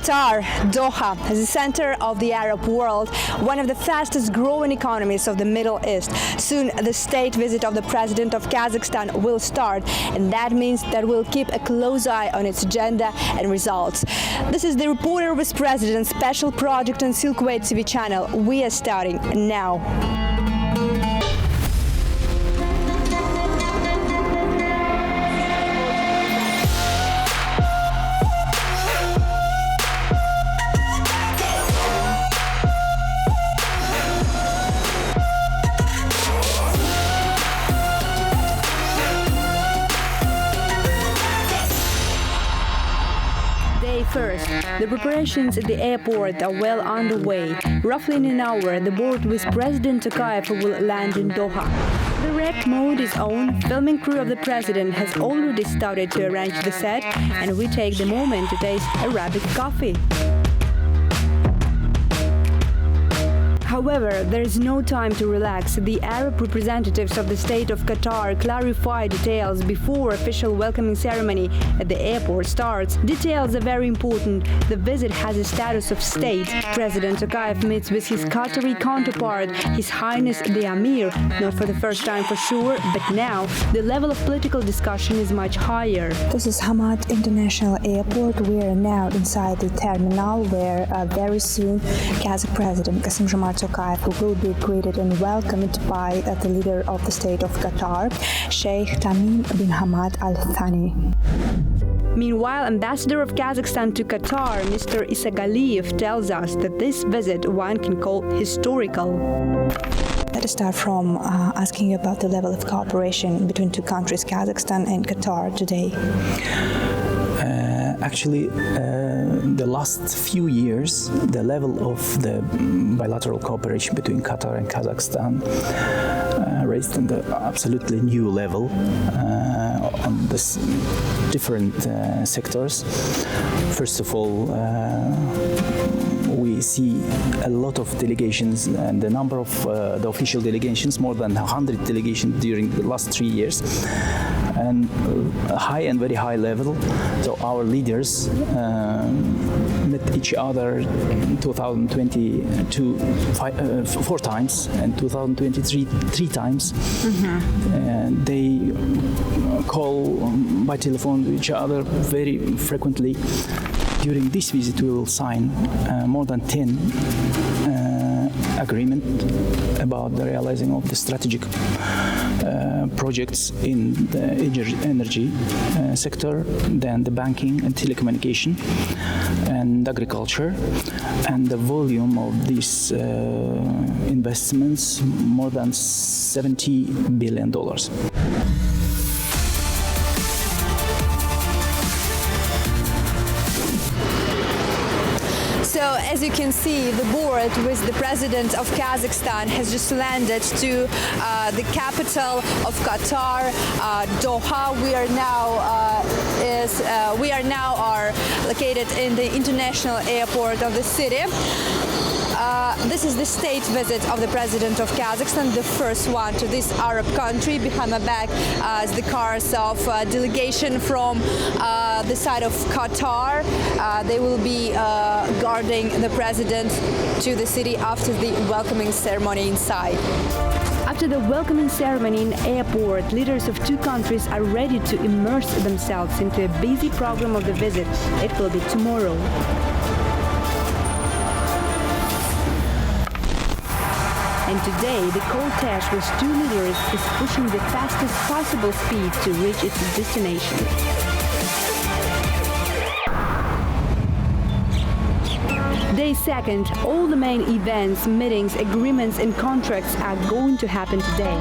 Qatar, Doha, is the center of the Arab world, one of the fastest growing economies of the Middle East. Soon, the state visit of the president of Kazakhstan will start, and that means that we'll keep a close eye on its agenda and results. This is the Reporter with President special project on Silkway TV channel. We are starting now. First, the preparations at the airport are well underway. Roughly in an hour, the board with President Tokayev will land in Doha. The direct mode is on. Filming crew of the president has already started to arrange the set, and we take the moment to taste Arabic coffee. However, there is no time to relax. The Arab representatives of the state of Qatar clarify details before official welcoming ceremony at the airport starts. Details are very important. The visit has a status of state. President Tokayev meets with his Qatari counterpart, His Highness the Amir, not for the first time for sure, but now the level of political discussion is much higher. This is Hamad International Airport. We are now inside the terminal where very soon Kazakh President Tokayev will be greeted and welcomed by the leader of the state of Qatar, Sheikh Tamim bin Hamad Al Thani. Meanwhile, Ambassador of Kazakhstan to Qatar, Mr. Isagaliev, tells us that this visit one can call historical. Let us start from asking you about the level of cooperation between two countries, Kazakhstan and Qatar, today. Actually, the last few years, the level of the bilateral cooperation between Qatar and Kazakhstan raised in the absolutely new level on this different sectors. First of all, we see a lot of delegations, and the number of the official delegations, more than 100 delegations during the last 3 years, and high and very high level. So our leaders met each other in 2022 4 times, and 2023 3 times. And they call by telephone to each other very frequently. During this visit, we will sign more than 10 agreement about the realizing of the strategic projects in the energy sector, then the banking and telecommunication and agriculture, and the volume of these investments more than $70 billion. So, as you can see, the board with the president of Kazakhstan has just landed to the capital of Qatar, Doha. We are now located in the international airport of the city. This is the state visit of the president of Kazakhstan, the first one to this Arab country. Behind my back is the cars of delegation from the side of Qatar. They will be guarding the president to the city after the welcoming ceremony inside. After the welcoming ceremony in the airport, leaders of two countries are ready to immerse themselves into a busy program of the visit. It will be tomorrow. And today, the cortege with two leaders is pushing the fastest possible speed to reach its destination. Day second, all the main events, meetings, agreements and contracts are going to happen today.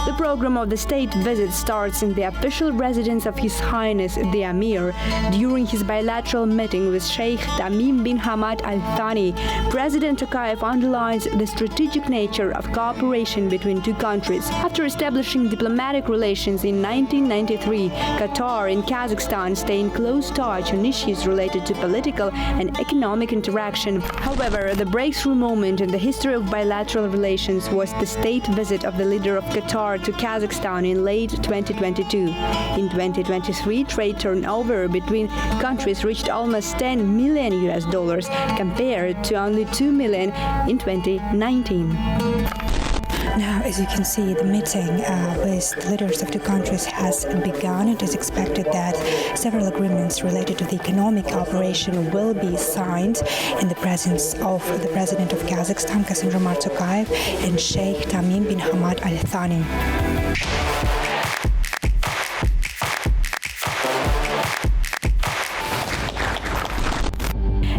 The program of the state visit starts in the official residence of His Highness the Amir. During his bilateral meeting with Sheikh Tamim bin Hamad Al Thani, President Tokayev underlines the strategic nature of cooperation between two countries. After establishing diplomatic relations in 1993, Qatar and Kazakhstan stay in close touch on issues related to political and economic interaction. However, the breakthrough moment in the history of bilateral relations was the state visit of the leader of Qatar to Kazakhstan in late 2022. In 2023, trade turnover between countries reached almost $10 million compared to only $2 million in 2019. Now, as you can see, the meeting with the leaders of the countries has begun. It is expected that several agreements related to the economic cooperation will be signed in the presence of the President of Kazakhstan, Kassym-Jomart Tokayev, and Sheikh Tamim bin Hamad Al Thani.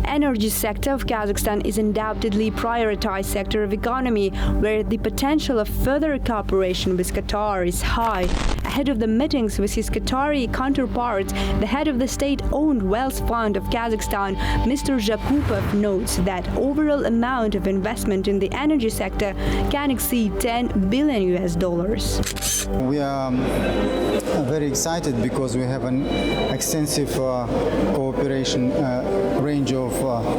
Energy sector of Kazakhstan is undoubtedly prioritized sector of economy where the potential of further cooperation with Qatar is high. Ahead of the meetings with his Qatari counterparts, the head of the state-owned wealth fund of Kazakhstan, Mr. Zhakupov, notes that overall amount of investment in the energy sector can exceed $10 billion. We are very excited because we have an extensive cooperation range of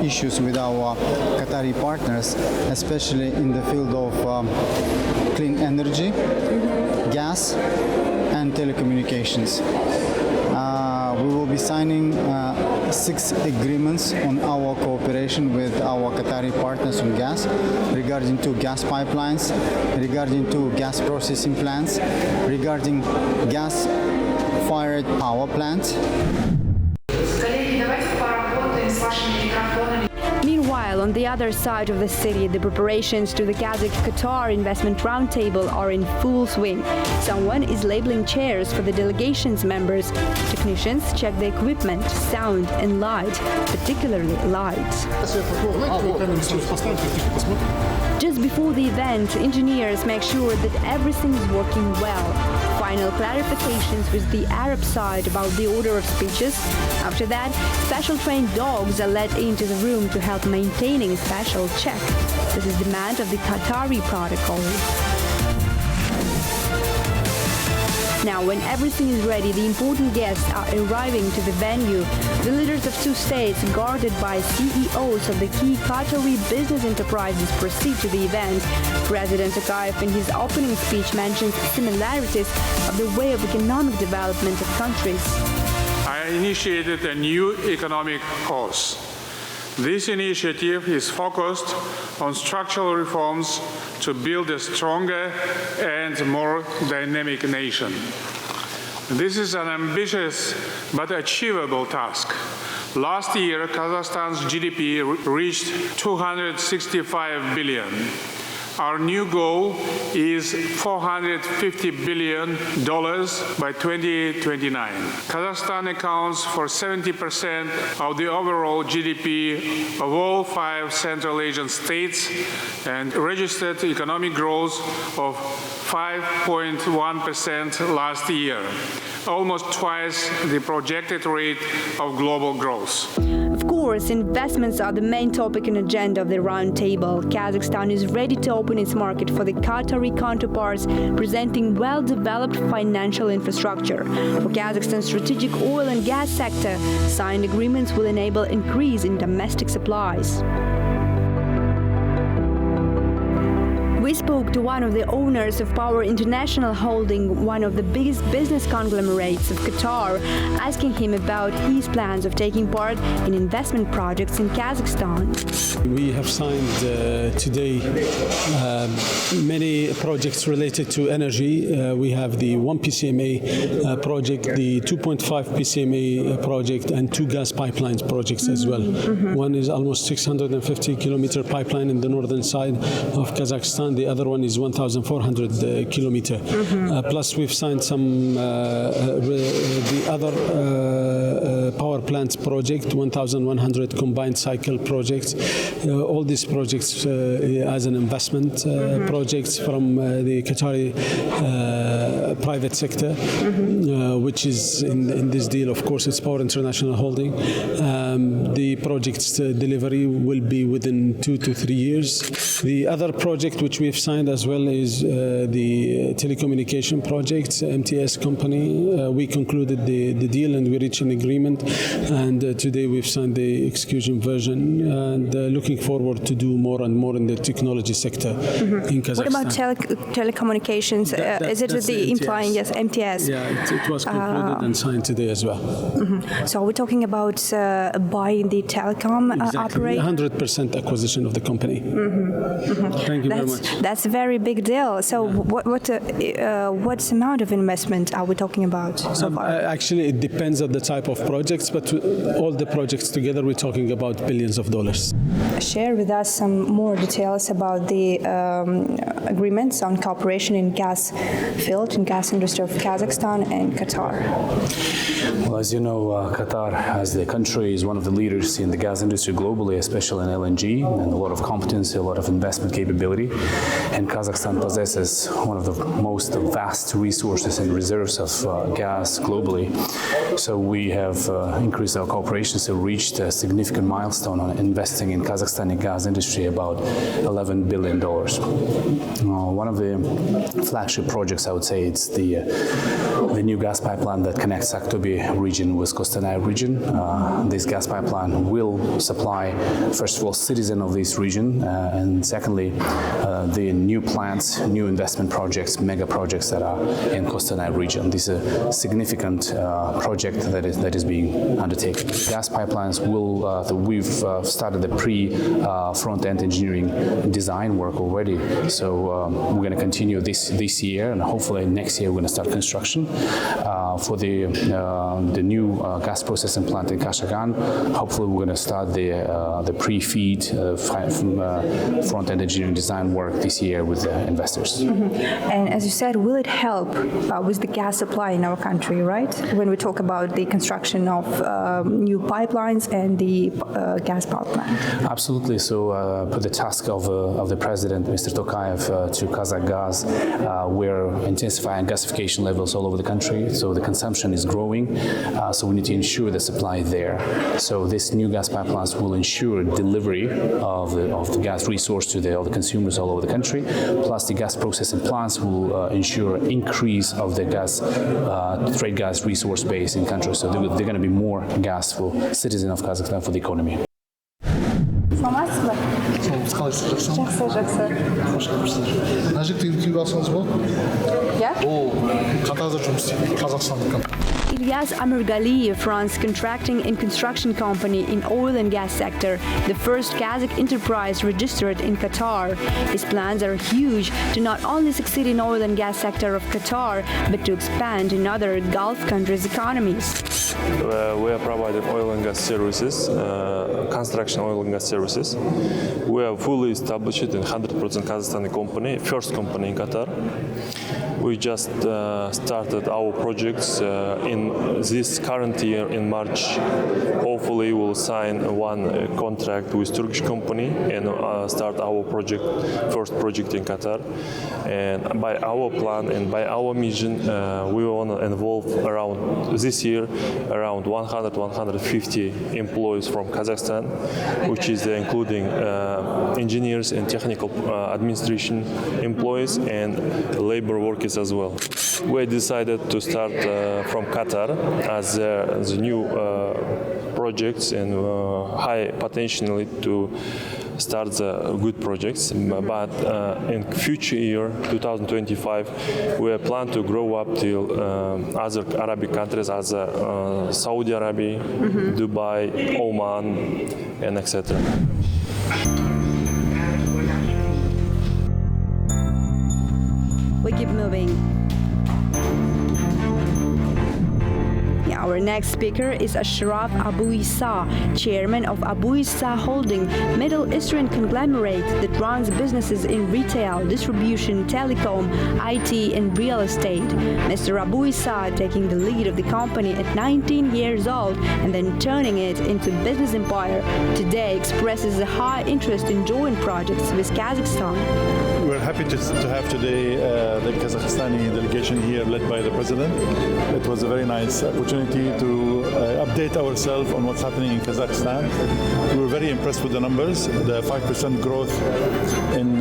issues with our Qatari partners, especially in the field of clean energy, gas, and telecommunications. We will be signing 6 agreements on our cooperation with our Qatari partners on gas, regarding to gas pipelines, regarding to gas processing plants, regarding gas-fired power plants. Meanwhile, on the other side of the city, the preparations to the Kazakh-Qatar investment roundtable are in full swing. Someone is labeling chairs for the delegation's members. Technicians check the equipment, sound and light, particularly lights. Just before the event, engineers make sure that everything is working well. Final clarifications with the Arab side about the order of speeches. After that, special trained dogs are led into the room to help maintaining a special check. This is demand of the Qatari protocol. Now, when everything is ready, the important guests are arriving to the venue. The leaders of 2 states, guarded by CEOs of the key Qatari business enterprises, proceed to the event. President Tokayev, in his opening speech, mentions similarities of the way of economic development of countries. I initiated a new economic course. This initiative is focused on structural reforms to build a stronger and more dynamic nation. This is an ambitious but achievable task. Last year, Kazakhstan's GDP reached $265 billion. Our new goal is $450 billion by 2029. Kazakhstan accounts for 70% of the overall GDP of all 5 Central Asian states and registered economic growth of 5.1% last year, almost twice the projected rate of global growth. Of course, investments are the main topic and agenda of the roundtable. Kazakhstan is ready to open its market for the Qatari counterparts, presenting well-developed financial infrastructure. For Kazakhstan's strategic oil and gas sector, signed agreements will enable increase in domestic supplies. We spoke to one of the owners of Power International Holding, one of the biggest business conglomerates of Qatar, asking him about his plans of taking part in investment projects in Kazakhstan. We have signed today many projects related to energy. We have the 1 PCMA project, the 2.5 PCMA project, and 2 gas pipelines projects as well. One is almost 650 kilometer pipeline in the northern side of Kazakhstan. The other one is 1,400 kilometer. Plus, we've signed some the other power plants project, 1,100 combined cycle projects. All these projects as an investment projects from the Qatari private sector, which is in this deal, of course, it's Power International Holding. The project's delivery will be within 2 to 3 years. The other project which which we've signed as well is the telecommunication projects, MTS company. We concluded the deal and we reached an agreement. And today we've signed the execution version and looking forward to do more and more in the technology sector in Kazakhstan. What about telecommunications? Is it the implying, yes, MTS? Yeah, it was concluded and signed today as well. So we're talking about buying the telecom operator? 100% acquisition of the company. Thank you very much. That's a very big deal. So what amount of investment are we talking about so far? Actually, it depends on the type of projects, but all the projects together, we're talking about billions of dollars. Share with us some more details about the agreements on cooperation in gas field and gas industry of Kazakhstan and Qatar. Well, as you know, Qatar, as the country, is one of the leaders in the gas industry globally, especially in LNG, and a lot of competency, a lot of investment capability. And Kazakhstan possesses one of the most vast resources and reserves of gas globally. So we have increased our cooperation, so reached a significant milestone on investing in Kazakhstani gas industry, about $11 billion. One of the flagship projects, I would say, it's the new gas pipeline that connects Aktobe region with Kostanay region. This gas pipeline will supply, first of all, citizens of this region, and secondly, the new plants, new investment projects, mega projects that are in Kostanay region. This is a significant project that is being undertaken. Gas pipelines will, we've started the front-end engineering design work already, so we're going to continue this year, and hopefully next year we're going to start construction for the new gas processing plant in Kashagan. Hopefully we're going to start the pre-feed front-end engineering design work this year with the investors. And as you said, will it help with the gas supply in our country, right? When we talk about the construction of new pipelines and the gas power plant. Absolutely. So put the task of the president, Mr. Tokayev, to Kazakh gas. We're intensifying gasification levels all over the country, so the consumption is growing. So we need to ensure the supply there. So this new gas pipelines will ensure delivery of the gas resource to all the consumers all over the country. Plus, the gas processing plants will ensure increase of the gas trade gas resource base in country. So they're going to be more gas for citizens of Kazakhstan, for the economy. Мына жерде инкубациямыз болды. Ол Катарда жұмыс істейді, Қазақстандық компания. Ilyas Amirgaliyev runs contracting and construction company in oil and gas sector, the first Kazakh enterprise registered in Qatar. His plans are huge to not only succeed in oil and gas sector of Qatar, but to expand in other Gulf countries' economies. We are providing oil and gas services, construction oil and gas services. We are fully established in 100% Kazakhstani company, first company in Qatar. We just started our projects in this current year in March. Hopefully we'll sign one contract with Turkish company and start our project, first project in Qatar. And by our plan and by our mission, we want to involve around this year around 100-150 employees from Kazakhstan, which is including engineers and technical administration employees and labor workers as well. We decided to start from Qatar as the new projects and high potentially to start the good projects, but in future year 2025 we plan to grow up till other Arabic countries as Saudi Arabia, Dubai, Oman, and etc. We keep moving. Our next speaker is Ashraf Abu Issa, chairman of Abu Issa Holding, Middle Eastern conglomerate that runs businesses in retail, distribution, telecom, IT, and real estate. Mr. Abu Issa, taking the lead of the company at 19 years old and then turning it into business empire, today expresses a high interest in joint projects with Kazakhstan. We're happy to have today the Kazakhstani delegation here led by the president. It was a very nice opportunity to update ourselves on what's happening in Kazakhstan. We were very impressed with the numbers. The 5% growth in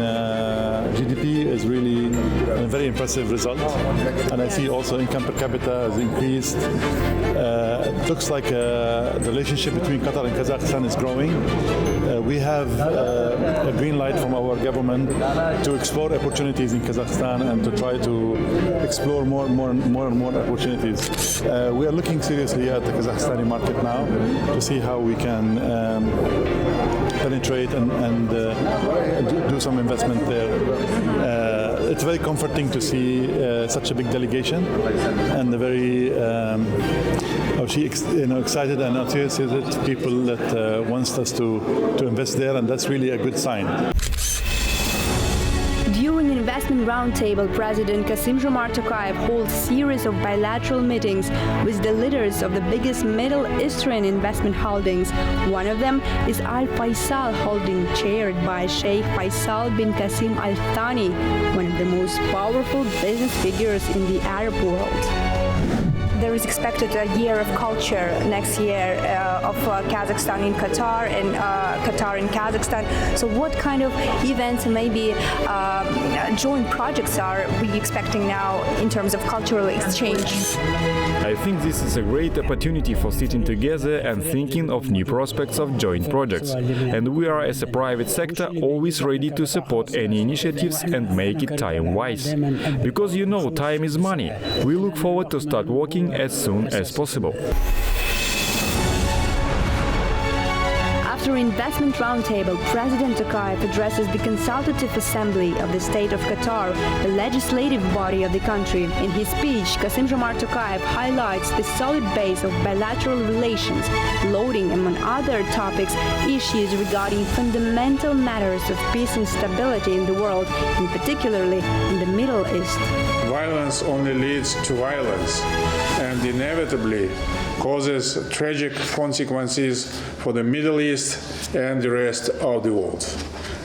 GDP is really a very impressive result. And I see also income per capita has increased. It looks like the relationship between Qatar and Kazakhstan is growing. We have a green light from our government to explore opportunities in Kazakhstan and to try to explore more and more opportunities. We are looking seriously at the Kazakhstani market now to see how we can penetrate and do some investment there. It's very comforting to see such a big delegation and the very excited and enthusiastic people that wants us to invest there, and that's really a good sign. During an investment roundtable, President Kassym-Jomart Tokayev holds a series of bilateral meetings with the leaders of the biggest Middle Eastern investment holdings. One of them is Al Faisal Holding, chaired by Sheikh Faisal bin Qasim Al Thani, one of the most powerful business figures in the Arab world. There is expected a year of culture next year of Kazakhstan in Qatar and Qatar in Kazakhstan. So what kind of events and maybe joint projects are we expecting now in terms of cultural exchange? I think this is a great opportunity for sitting together and thinking of new prospects of joint projects. And we are, as a private sector, always ready to support any initiatives and make it time-wise. Because you know, time is money. We look forward to start working as soon as possible. After investment roundtable, President Tokayev addresses the Consultative Assembly of the State of Qatar, the legislative body of the country. In his speech, Kassym-Jomart Tokayev highlights the solid base of bilateral relations, loading, among other topics, issues regarding fundamental matters of peace and stability in the world, and particularly in the Middle East. Violence only leads to violence and inevitably causes tragic consequences for the Middle East and the rest of the world.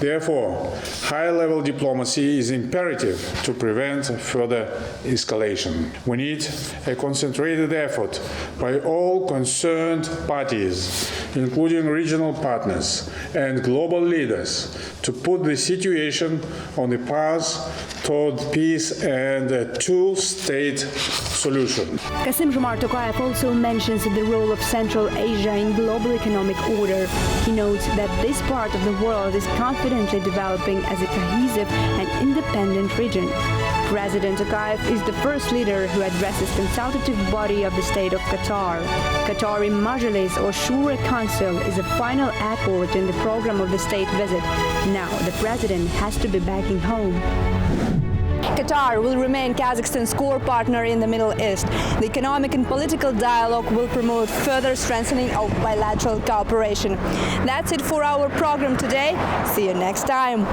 Therefore, high-level diplomacy is imperative to prevent further escalation. We need a concentrated effort by all concerned parties, including regional partners and global leaders, to put the situation on the path toward peace and a two-state solution. Kassym-Jomart Tokayev also mentions the role of Central Asia in global economic order. He notes that this part of the world is confidently developing as a cohesive and independent region. President Tokayev is the first leader who addresses consultative body of the State of Qatar. Qatari Majlis or Shura Council is a final accord in the program of the state visit. Now the president has to be backing home. Qatar will remain Kazakhstan's core partner in the Middle East. The economic and political dialogue will promote further strengthening of bilateral cooperation. That's it for our program today. See you next time.